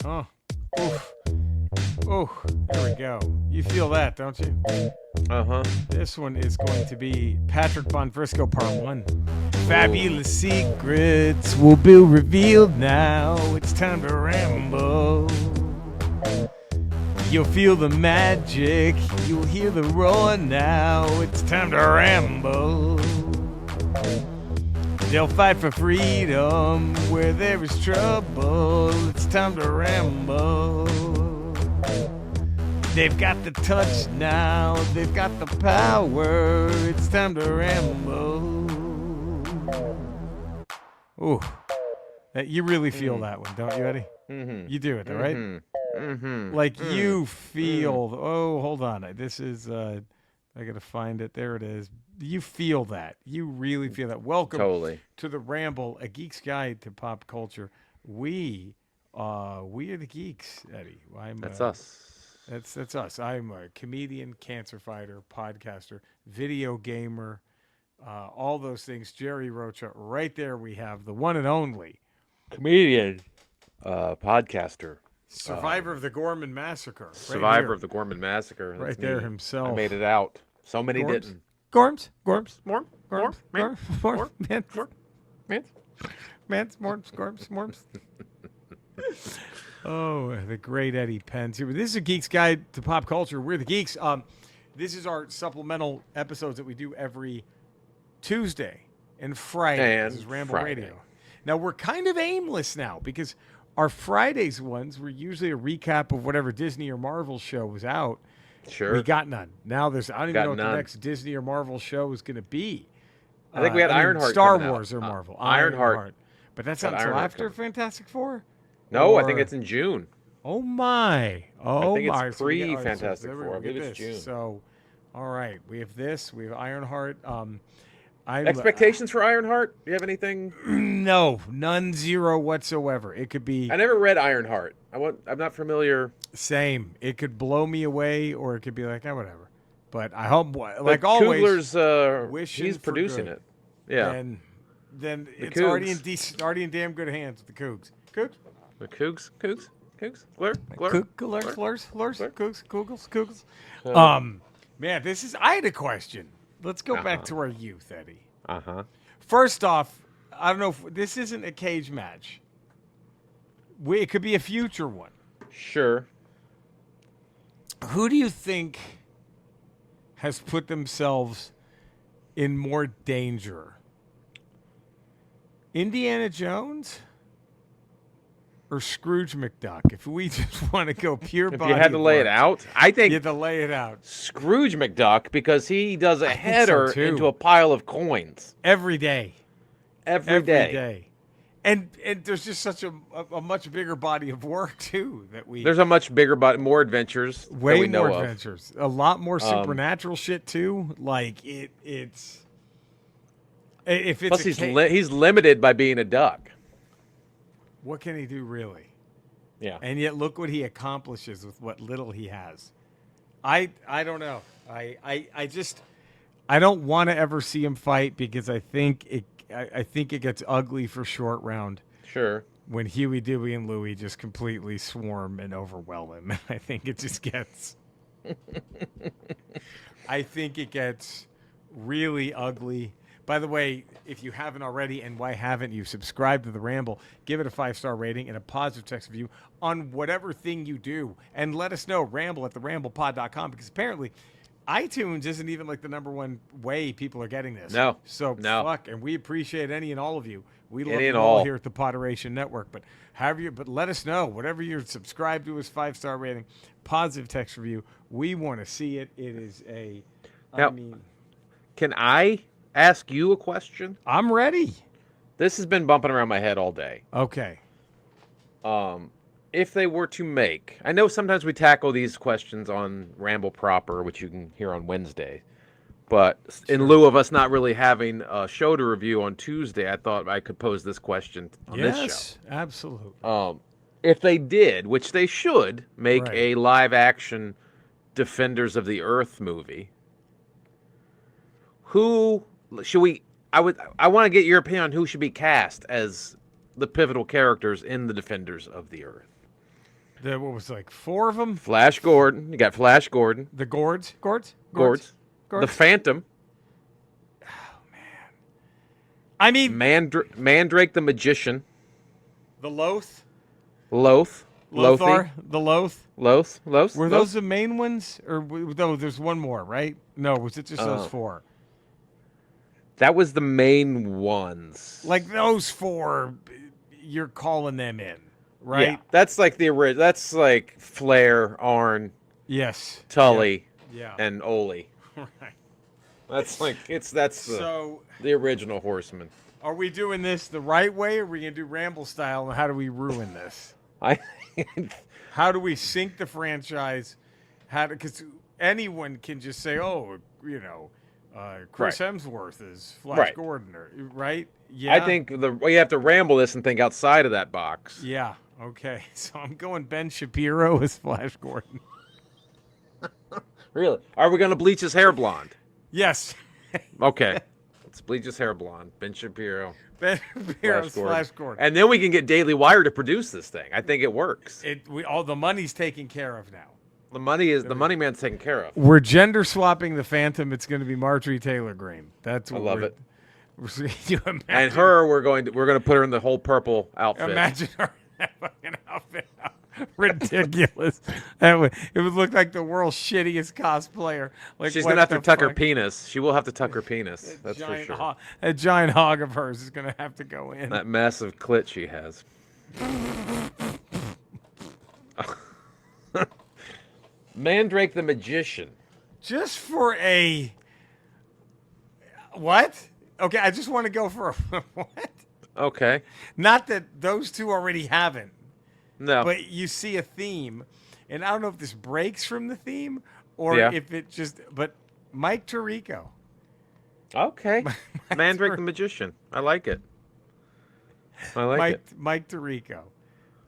Oh, oof. Oh, there we go. You feel that, don't you? Uh-huh. This one is going to be Patrick Von Frisco Part 1. Fabulous secrets will be revealed now. It's time to ramble. You'll feel the magic. You'll hear the roar now. It's time to ramble. They'll fight for freedom where there is trouble. It's time to ramble. They've got the touch now. They've got the power. It's time to ramble. Ooh. You really feel that one, don't you, Eddie? Mm-hmm. You do it, right? Mm-hmm. Like you feel. Oh, hold on. This is. I gotta find it. There it is. You feel that. You really feel that. Welcome to the Ramble, a geek's guide to pop culture. We are the geeks, Eddie. That's us. That's us. I'm a comedian, cancer fighter, podcaster, video gamer, all those things. Jerry Rocha, right there. We have the one and only Comedian, podcaster. Survivor of the Gorman Massacre. Survivor of the Gorman Massacre. Right there himself. I made it out. So many didn't. Gorms. More. Morms. Oh, the great Eddie Pence here. This is a Geek's Guide to Pop Culture. We're the Geeks. This is our supplemental episodes that we do every Tuesday and Friday. This is Ramble Radio. Now, we're kind of aimless now because our Fridays ones were usually a recap of whatever Disney or Marvel show was out. Sure. We got none. Now I don't even know what the next Disney or Marvel show is going to be. I think we had Ironheart. Star Wars or Marvel. Ironheart. But that's not until after Fantastic Four? No, I think it's in June. Oh, my. Oh, I think my. it's pre-Fantastic Four. I believe it's June. So, all right. We have this. We have Ironheart. Expectations for Ironheart? Do you have anything? No. None. Zero whatsoever. It could be... I never read Ironheart. I'm not familiar. Same. It could blow me away, or it could be like, whatever. But I hope, like always... Kugler's, he's producing it. Yeah. And then it's already in damn good hands with the Cougs. Cougs? The Cougs? Glur? Cougs. Man, I had a question. Let's go back to our youth, Eddie. First off, I don't know if this isn't a cage match. It could be a future one. Sure. Who do you think has put themselves in more danger? Indiana Jones or Scrooge McDuck? If we just want to go pure body. If you had to lay it out, I think you had to lay it out. Scrooge McDuck, because he does a header into a pile of coins every day. Every day. And there's just such a much bigger body of work too There's a much bigger body, more adventures. Way more adventures. A lot more supernatural shit too. Like it's. If it's plus he's limited by being a duck. What can he do really? Yeah. And yet look what he accomplishes with what little he has. I don't know. I don't want to ever see him fight because I think it gets ugly for short round. Sure. When Huey, Dewey, and Louie just completely swarm and overwhelm him. I think it just gets I think it gets really ugly. By the way, if you haven't already, and why haven't you, subscribe to The Ramble, give it a 5-star rating and a positive text review on whatever thing you do, and let us know, ramble@theramblepod.com, because apparently iTunes isn't even like the number one way people are getting this. No. So, fuck, and we appreciate any and all of you. We love you all here at the Podderation Network, but let us know, whatever you're subscribed to is 5-star rating, positive text review. We want to see it. It is can I ask you a question? I'm ready. This has been bumping around my head all day. Okay. If they were to make... I know sometimes we tackle these questions on Ramble Proper, which you can hear on Wednesday. But in lieu of us not really having a show to review on Tuesday, I thought I could pose this question on this show. Yes, absolutely. If they did, which they should, make a live-action Defenders of the Earth movie, who... should we? I want to get your opinion on who should be cast as the pivotal characters in the Defenders of the Earth. What was it, like 4 of them? Flash Gordon. You got Flash Gordon. The Gords? Gords. The Phantom. Oh, man. I mean... Mandrake the Magician. The Loth? Lothar? The Loth? Loth? Were those the main ones? Or no, there's one more, right? No, was it just those 4? That was the main ones. Like those 4, you're calling them in, right? Yeah, that's like the original. That's like Flair, Arn, yes, Tully, yeah. and Ole. Right. That's like the original Horseman. Are we doing this the right way, or are we gonna do Ramble style? And how do we ruin this? How do we sink the franchise? Because anyone can just say, oh, Chris Hemsworth is Flash Gordon, right? Yeah. I think you have to ramble this and think outside of that box. Yeah. Okay. So I'm going Ben Shapiro as Flash Gordon. Really? Are we going to bleach his hair blonde? Yes. Okay. Let's bleach his hair blonde. Ben Shapiro. Ben Shapiro's Flash Gordon. And then we can get Daily Wire to produce this thing. I think it works. All the money's taken care of now. The money man's taken care of. We're gender swapping the Phantom. It's going to be Marjorie Taylor Greene. That's what I love it. You imagine, and her, we're going to put her in the whole purple outfit. Imagine her in that fucking outfit. Ridiculous. It would look like the world's shittiest cosplayer. Like, she's gonna have to tuck her penis. She will have to tuck her penis. That's for sure. A giant hog of hers is gonna have to go in. That massive clit she has. Mandrake the Magician. Just for a what? Okay, I just want to go for a what? Okay. Not that those two already haven't. No. But you see a theme, and I don't know if this breaks from the theme or if it just. But Mike Tirico. Okay. Mandrake the Magician. I like it. Mike Tirico.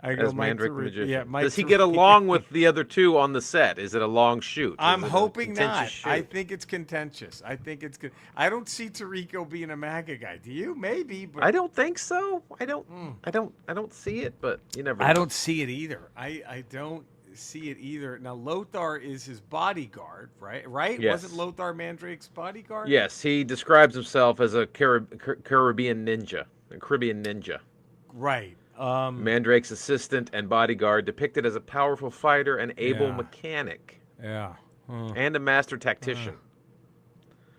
I go as Mandrake the Magician. Yeah, Does he get along with the other two on the set? Is it a long shoot? I'm hoping not. Shoot? I think it's contentious. I think it's good. I don't see Tirico being a MAGA guy. Do you? Maybe, but I don't think so. I don't see it, but you never know. I don't see it either. I don't see it either. Now Lothar is his bodyguard, right? Right? Yes. Wasn't Lothar Mandrake's bodyguard? Yes, he describes himself as a Caribbean ninja. Right. Mandrake's assistant and bodyguard, depicted as a powerful fighter and able mechanic. Yeah. And a master tactician.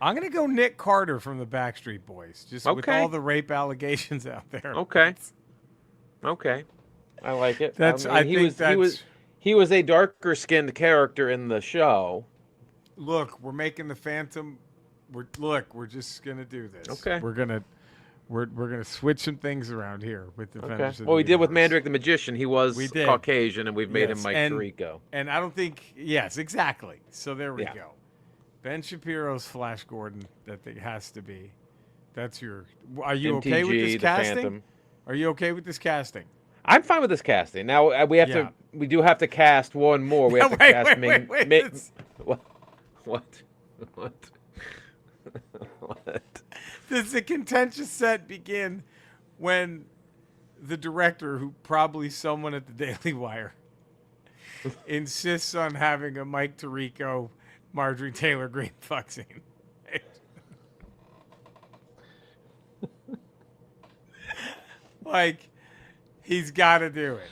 I'm going to go Nick Carter from the Backstreet Boys, just with all the rape allegations out there. Okay. I like it. He was a darker-skinned character in the show. Look, we're making the Phantom. We're just going to do this. Okay. We're gonna switch some things around here with Defenders of the Well, we did with Universe. Mandrake the Magician. He was Caucasian, and we've made him Mike Tirico. And I don't think, yes, exactly. So there we go. Ben Shapiro's Flash Gordon. That thing has to be. That's your. Are you okay with this casting? Phantom. Are you okay with this casting? I'm fine with this casting. Now we have to. We do have to cast one more. We have to cast Ming. What? What? Does the contentious set begin when the director, who probably someone at the Daily Wire, insists on having a Mike Tirico, Marjorie Taylor Greene fuck scene? Like, he's got to do it.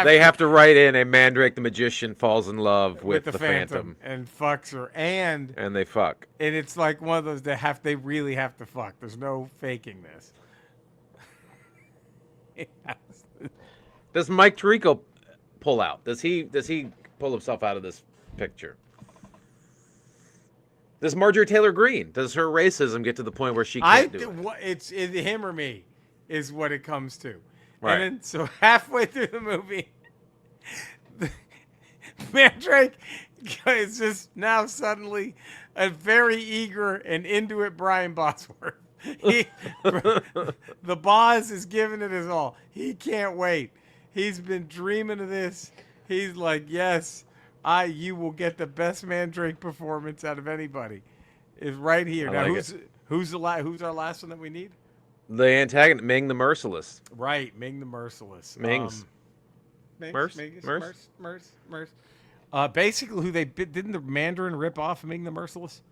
They have to write in a Mandrake the Magician falls in love with the Phantom and fucks her, and they fuck. And it's like one of those they really have to fuck. There's no faking this. Does Mike Tirico pull out? Does he pull himself out of this picture? Does Marjorie Taylor Greene? Does her racism get to the point where she can't do it? It's him or me is what it comes to. Right. And then, so halfway through the movie, Mandrake is just now suddenly a very eager and into it Brian Bosworth. The boss is giving it his all. He can't wait. He's been dreaming of this. He's like, yes, you will get the best Mandrake performance out of anybody. Is right here. Now, who's our last one that we need? The antagonist, Ming the Merciless. Right, Ming the Merciless. Ming's. Basically, who didn't the Mandarin rip off Ming the Merciless?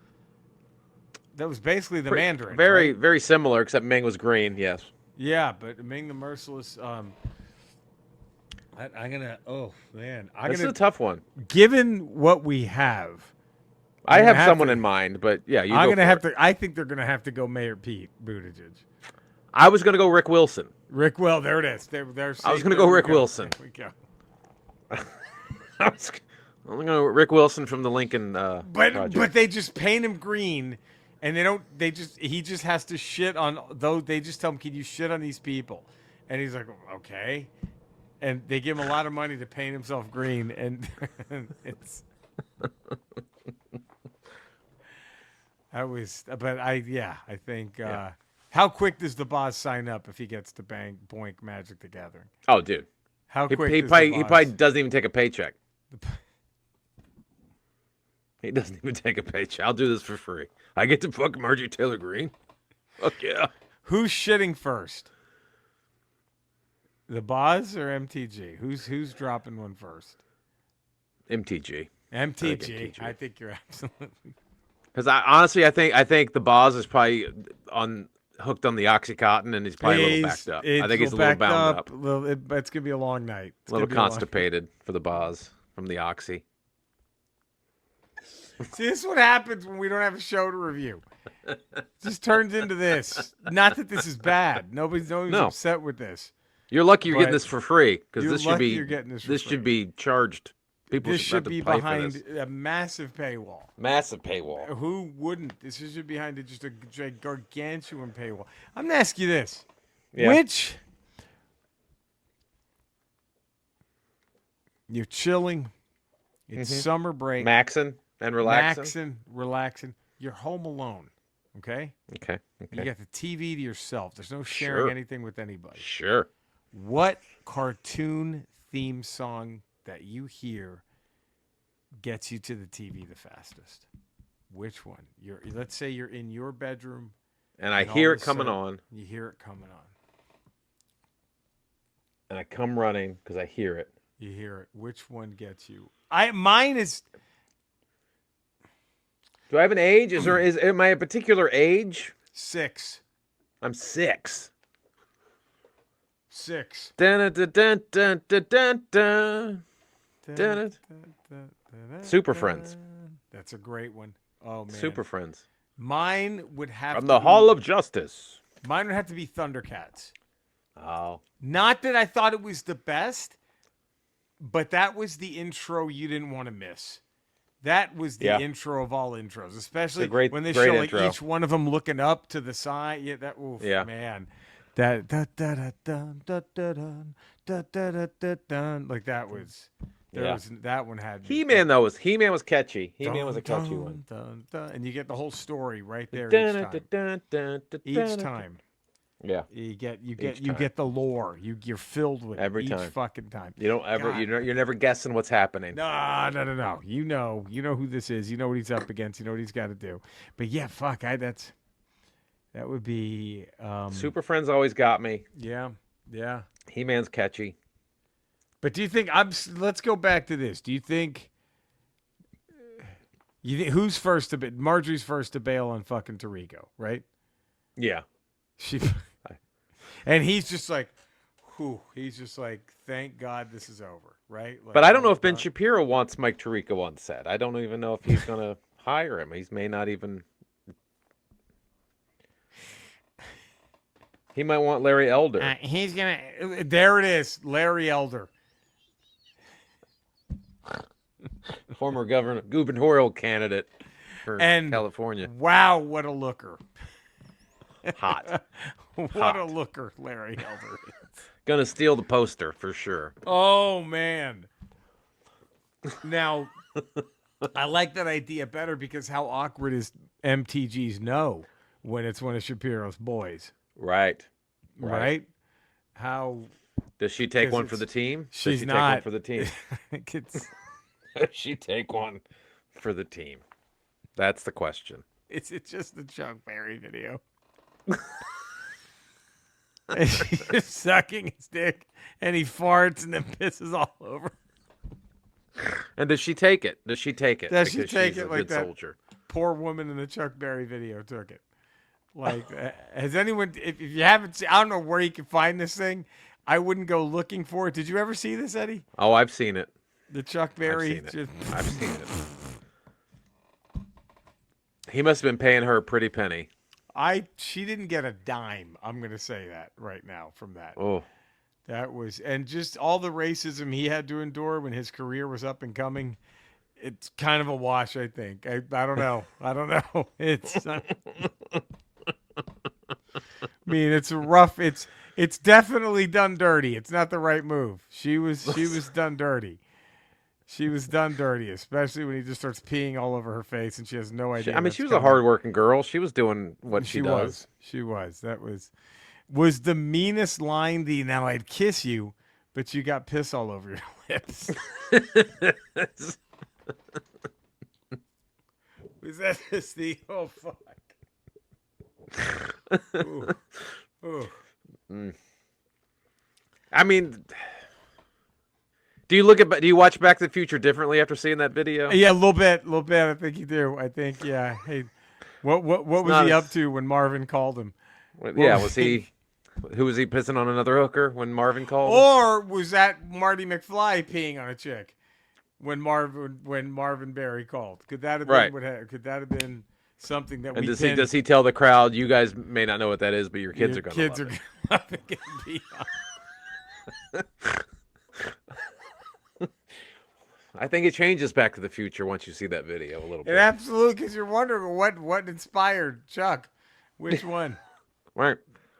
That was basically the Mandarin. Very, right? very similar, except Ming was green. Yes. Yeah, but Ming the Merciless. I'm gonna. Oh man, This is a tough one. Given what we have, I have someone in mind, but yeah, I'm gonna have to. I think they're gonna have to go Mayor Pete Buttigieg. I was gonna go Rick Wilson. There it is. I was gonna go Rick Wilson. There we go. I'm gonna go Rick Wilson from the Lincoln. But they just paint him green, and they don't. He just has to shit on those. They just tell him, "Can you shit on these people?" And he's like, "Okay." And they give him a lot of money to paint himself green, and it's. I think. How quick does the boss sign up if he gets to Boink Magic the Gathering? Oh, dude. How quick? He probably doesn't even take a paycheck. He doesn't even take a paycheck. I'll do this for free. I get to fuck Marjorie Taylor Greene. Fuck yeah. Who's shitting first? The Boz or MTG? Who's dropping one first? MTG. MTG. I think you're absolutely. Because I think the Boz is probably hooked on the OxyContin, and he's probably a little backed up. I think he's a little bound up. It's gonna be a long night. A little constipated for the Boz from the Oxy. See, this is what happens when we don't have a show to review. It just turns into this. Not that this is bad. Nobody's upset with this. You're lucky you're getting this for free, because this should be charged. This should be behind a massive paywall. Massive paywall. Who wouldn't? This should be behind just a gargantuan paywall. I'm going to ask you this. Yeah. Which you're chilling. It's summer break. Maxing and relaxing. Relaxing. You're home alone. Okay? Okay. You got the TV to yourself. There's no sharing anything with anybody. Sure. What cartoon theme song that you hear gets you to the TV the fastest? Which one? Let's say you're in your bedroom, and I hear it coming on. You hear it coming on, and I come running because I hear it. You hear it. Which one gets you? Mine is. Do I have an age? Am I a particular age? 6. I'm 6. 6. Dun, dun, dun, dun, dun, dun, dun. Super Friends. That's a great one. Oh man. Super Friends. Mine would have from the Hall of Justice. Mine would have to be Thundercats. Oh. Not that I thought it was the best, but that was the intro you didn't want to miss. That was the intro of all intros, especially when they show like each one of them looking up to the side. Yeah, that man. That like that was. That one had He-Man though He-Man was catchy. He-Man was a catchy one. And you get the whole story right there each time. Yeah. You get the lore. You're filled with every each time. Fucking time. You don't ever you're never guessing what's happening. No. You know who this is. You know what he's up against. You know what he's got to do. But yeah, that would be Super Friends always got me. Yeah. He-Man's catchy. But do you think let's go back to this. Do you think who's first to Marjorie's first to bail on fucking Tarico, right? Yeah. And he's just like, thank God this is over, right? Like, but I don't know if Ben Shapiro wants Mike Tirico on set. I don't even know if he's going to hire him. He may not even. He might want Larry Elder. He's going to. There it is, Larry Elder. Former gubernatorial candidate for California. Wow, what a looker. Hot. What a looker Larry Elder is. Gonna steal the poster for sure. Oh, man. Now, I like that idea better because how awkward is MTG's no when it's one of Shapiro's boys? Right. How... Does she take one for the team? She's Take not. one for the team? Does she take one for the team? That's the question. Is it just the Chuck Berry video? And she's just sucking his dick, and he farts and then pisses all over. And does she take it? Does she take it? Does she Because take she's it a like good that soldier. poor woman in the Chuck Berry video took it? Like, has anyone? If you haven't seen, I don't know where you can find this thing. I wouldn't go looking for it. Did you ever see this, Eddie? Oh, I've seen it. The Chuck Berry. I've seen it. He must have been paying her a pretty penny. She didn't get a dime. I'm gonna say that right now from that. Oh, that was, and just all the racism he had to endure when his career was up and coming. It's kind of a wash, I think. I don't know. I don't know. It's. I mean, it's a rough. It's definitely done dirty. It's not the right move. She was done dirty. She was done dirty, especially when he just starts peeing all over her face and she has no idea. I mean, she was a hardworking girl. She was doing what she does. She was. That was the meanest line. Now I'd kiss you, but you got piss all over your lips. Was that just the fuck? Ooh. Ooh. I mean, do you watch Back to the Future differently after seeing that video? Yeah, a little bit. I think you do. I think, yeah. Hey, what was he up to when Marvin called him? Yeah, was he pissing on another hooker when Marvin called him? Or was that Marty McFly peeing on a chick when Marvin Berry called? Could that have been Could that have been something that we does he tell the crowd, you guys may not know what that is, but your kids are going to love it. I think it changes Back to the Future once you see that video a little bit. Absolutely, because you're wondering what inspired Chuck. Which one? Right.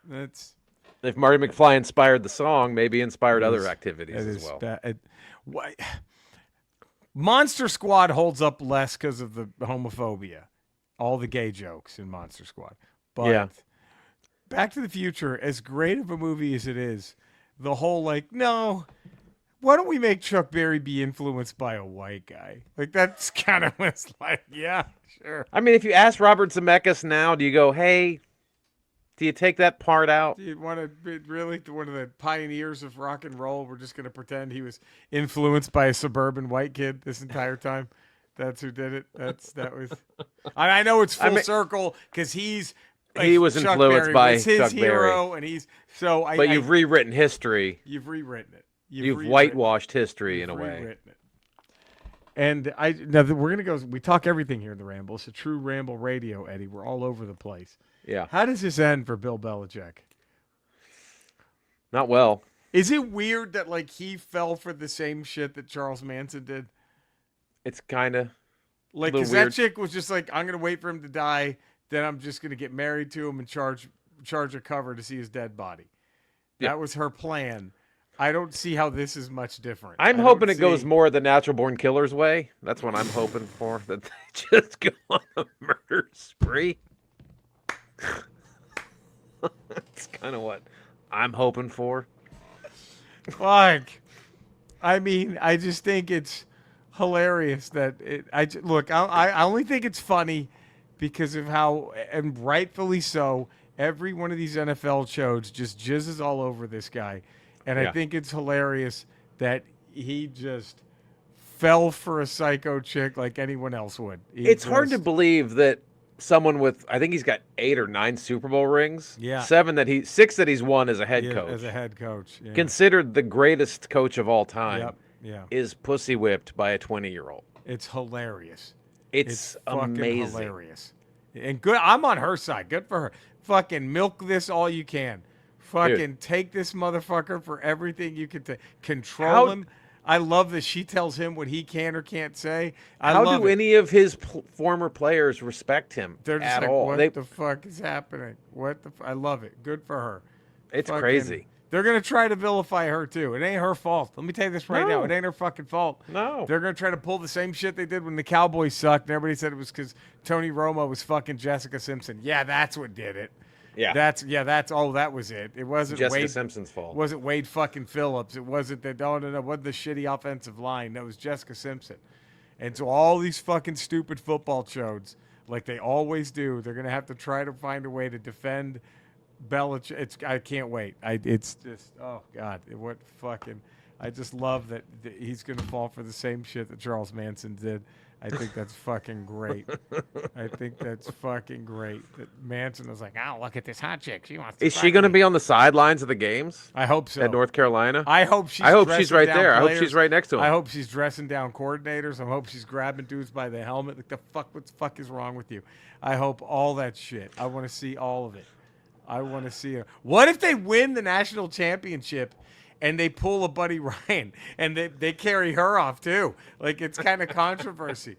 That's if Marty McFly inspired the song, maybe inspired other activities as well. Monster Squad holds up less because of the homophobia, all the gay jokes in Monster Squad. But Back to the Future, as great of a movie as it is, the whole no. Why don't we make Chuck Berry be influenced by a white guy? Like, that's kind of what's like, yeah, sure. I mean, if you ask Robert Zemeckis now, do you go, hey, do you take that part out? Do you want to be really one of the pioneers of rock and roll? We're just going to pretend he was influenced by a suburban white kid this entire time? That's who did it? That was... I know it's full circle because he's... he was Chuck influenced Berry by was his Chuck hero, Berry. And he's... So but you've rewritten history. You've rewritten it. You've whitewashed history in a way. It. And now we're gonna go. We talk everything here in the Ramble. It's a true Ramble Radio, Eddie. We're all over the place. Yeah. How does this end for Bill Belichick? Not well. Is it weird that he fell for the same shit that Charles Manson did? It's kind of because that chick was just like, I'm gonna wait for him to die, then I'm just gonna get married to him and charge a cover to see his dead body. Yeah. That was her plan. I don't see how this is much different. I'm hoping it goes more the Natural Born Killers way. That's what I'm hoping for. That they just go on a murder spree. That's kind of what I'm hoping for. Fuck. I mean, I just think it's hilarious that I only think it's funny because of how, and rightfully so, every one of these NFL shows just jizzes all over this guy. And I think it's hilarious that he just fell for a psycho chick like anyone else would. It's hard to believe that someone with, I think he's got 8 or 9 Super Bowl rings. Yeah. 6 that he's won as a head coach. As a head coach. Yeah. Considered the greatest coach of all time. Yep. Yeah. Is pussy whipped by a 20-year-old. It's hilarious. It's amazing. Hilarious. And good. I'm on her side. Good for her. Fucking milk this all you can. Fucking take this motherfucker for everything you can take. Control him. I love that she tells him what he can or can't say. How do any of his former players respect him They're just at all? What the fuck is happening? I love it. Good for her. It's crazy. They're going to try to vilify her, too. It ain't her fault. Let me tell you this right now. It ain't her fucking fault. No. They're going to try to pull the same shit they did when the Cowboys sucked, and everybody said it was because Tony Romo was fucking Jessica Simpson. Yeah, that's what did it. Yeah. That was it. It wasn't Jessica Simpson's fault. It wasn't Wade fucking Phillips. It wasn't it wasn't the shitty offensive line. That was Jessica Simpson. And so all these fucking stupid football shows, like they always do, they're going to have to try to find a way to defend Belichick. I can't wait. It's just, oh God, what fucking. I just love that he's gonna fall for the same shit that Charles Manson did. I think that's fucking great. I think that's fucking great. That Manson was like, "Oh, look at this hot chick. She wants to." Is she going to be on the sidelines of the games? I hope so. At North Carolina? I hope she's right there. Players. I hope she's right next to him. I hope she's dressing down coordinators. I hope she's grabbing dudes by the helmet. Like, what the fuck is wrong with you? I hope all that shit. I want to see all of it. I want to see it. What if they win the national championship and they pull a Buddy Ryan and they carry her off too? Like, it's kind of controversy.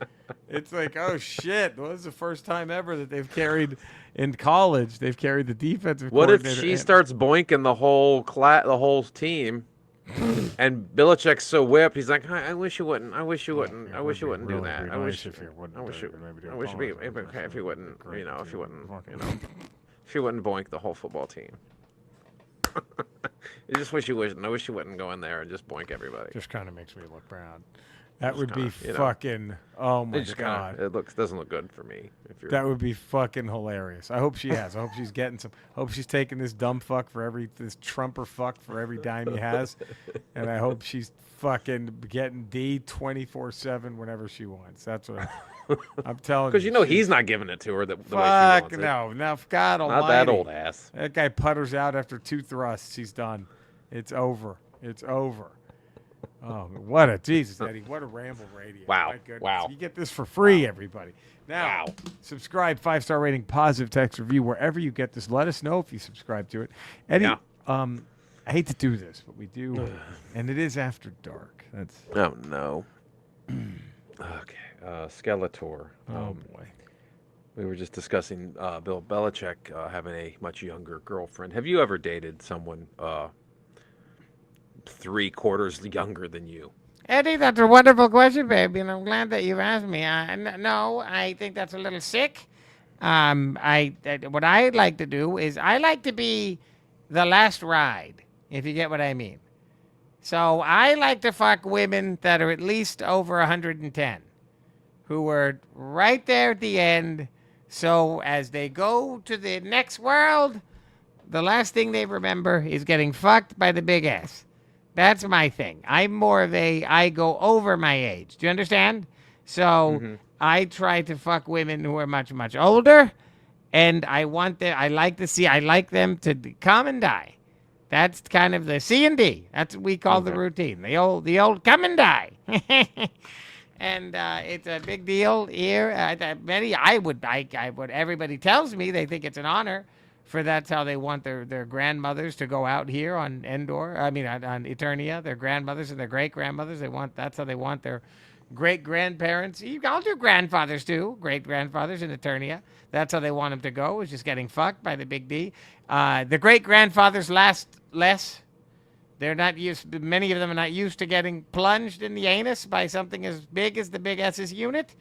It's like, oh shit, well, this is the first time ever that they've carried in college. They've carried the defensive What if coordinator. she starts boinking the whole team, and Belichick's so whipped, he's like, I wish you wouldn't. I wish you wouldn't. I wish you wouldn't do that. I wish if you wouldn't. If you wouldn't. You know, if you wouldn't. You know, if you wouldn't boink the whole football team. I just wish you wouldn't. I wish you wouldn't go in there and just boink everybody. Just kind of makes me look proud. That would be fucking. Oh my God! It doesn't look good for me. That would be fucking hilarious. I hope she has. I hope she's getting some. Hope she's taking this dumb fuck this Trumper fuck for every dime he has, and I hope she's fucking getting D 24/7 whenever she wants. That's what I'm telling you. Because he's not giving it to her the way she wants it. No, God almighty. Not that old ass. That guy putters out after 2 thrusts. He's done. It's over. It's over. Oh, what a Jesus, Eddie! What a Ramble Radio! Wow! My goodness. Wow! You get this for free, everybody. Now, subscribe, 5-star rating, positive text review wherever you get this. Let us know if you subscribe to it, Eddie. I hate to do this, but we do, and it is after dark. That's oh no. Okay, Skeletor. Oh boy. We were just discussing Bill Belichick having a much younger girlfriend. Have you ever dated someone 3/4 younger than you? Eddie, that's a wonderful question, baby, and I'm glad that you've asked me. No, I think that's a little sick. What I like to do is I like to be the last ride, if you get what I mean. So I like to fuck women that are at least over 110, who are right there at the end. So as they go to the next world, the last thing they remember is getting fucked by the big ass. That's my thing. I'm more of I go over my age. Do you understand? So I try to fuck women who are much, much older, and I like them to come and die. That's kind of the C&D. That's what we call the routine. The old come and die. And it's a big deal here. Everybody tells me they think it's an honor. For that's how they want their grandmothers to go out here on Endor. I mean, on Eternia, their grandmothers and their great-grandmothers. That's how they want their great-grandparents. I'll do grandfathers, too. Great-grandfathers in Eternia. That's how they want them to go, is just getting fucked by the big D. The great-grandfathers last less. They're not used. Many of them are not used to getting plunged in the anus by something as big as the big S's unit.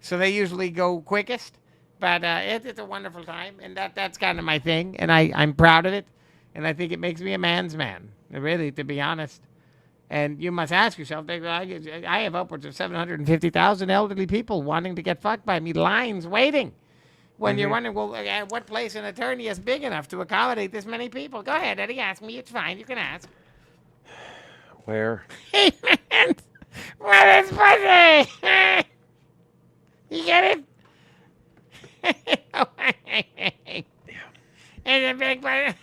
So they usually go quickest. But it's a wonderful time, and that's kind of my thing, and I'm proud of it, and I think it makes me a man's man, really, to be honest. And you must ask yourself, I have upwards of 750,000 elderly people wanting to get fucked by me, lines waiting. When you're wondering, well, what place in Eternia is big enough to accommodate this many people? Go ahead, Eddie, ask me. It's fine. You can ask. Where? Hey, man. What is pussy? You get it? It's a big one.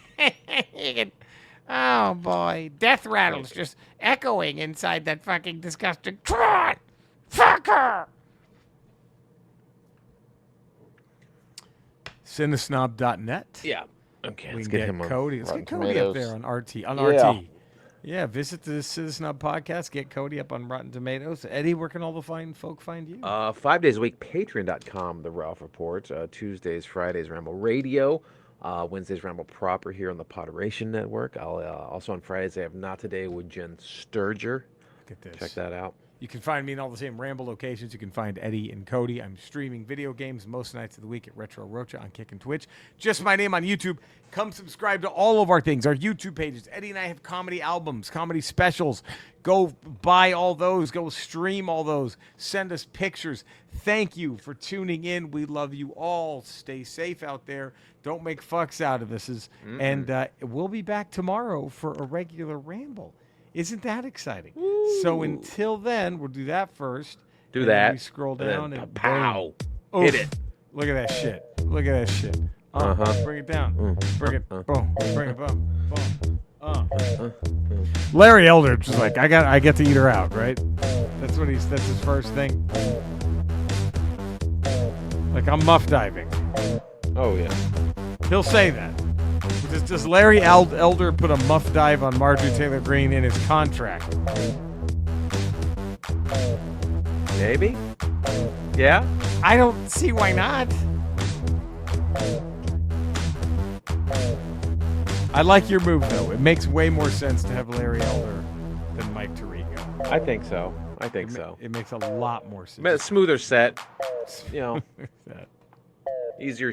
Oh boy, death rattles just echoing inside that fucking disgusting. Come on, fuck her. Cinesnob.net. Yeah. Okay. Let's get Cody. Let's get Cody up there on RT. RT. Yeah, visit the Cinesnob podcast. Get Cody up on Rotten Tomatoes. Eddie, where can all the fine folk find you? 5 days a week, patreon.com, The Ralph Report. Tuesdays, Fridays, Ramble Radio. Wednesdays, Ramble Proper here on the Podderation Network. Also on Fridays, I have Not Today with Jen Sturger. Look at this. Check that out. You can find me in all the same Ramble locations. You can find Eddie and Cody. I'm streaming video games most nights of the week at Retro Rocha on Kick and Twitch. Just my name on YouTube. Come subscribe to all of our things, our YouTube pages. Eddie and I have comedy albums, comedy specials. Go buy all those. Go stream all those. Send us pictures. Thank you for tuning in. We love you all. Stay safe out there. Don't make fucks out of us. And we'll be back tomorrow for a regular Ramble. Isn't that exciting? Woo. So until then, we'll do that first. Do that. We scroll down and pow. Boom. Hit it. Look at that shit. Look at that shit. Bring it down. Bring it. Boom. Bring it. Boom. Boom. Larry Elder just like I get to eat her out, right? That's his first thing. Like I'm muff diving. Oh yeah. He'll say that. Does Larry Elder put a muff dive on Marjorie Taylor Greene in his contract? Maybe. Yeah. I don't see why not. I like your move though. It makes way more sense to have Larry Elder than Mike Tirico. I think so. It makes a lot more sense. Smoother set. You know. Easier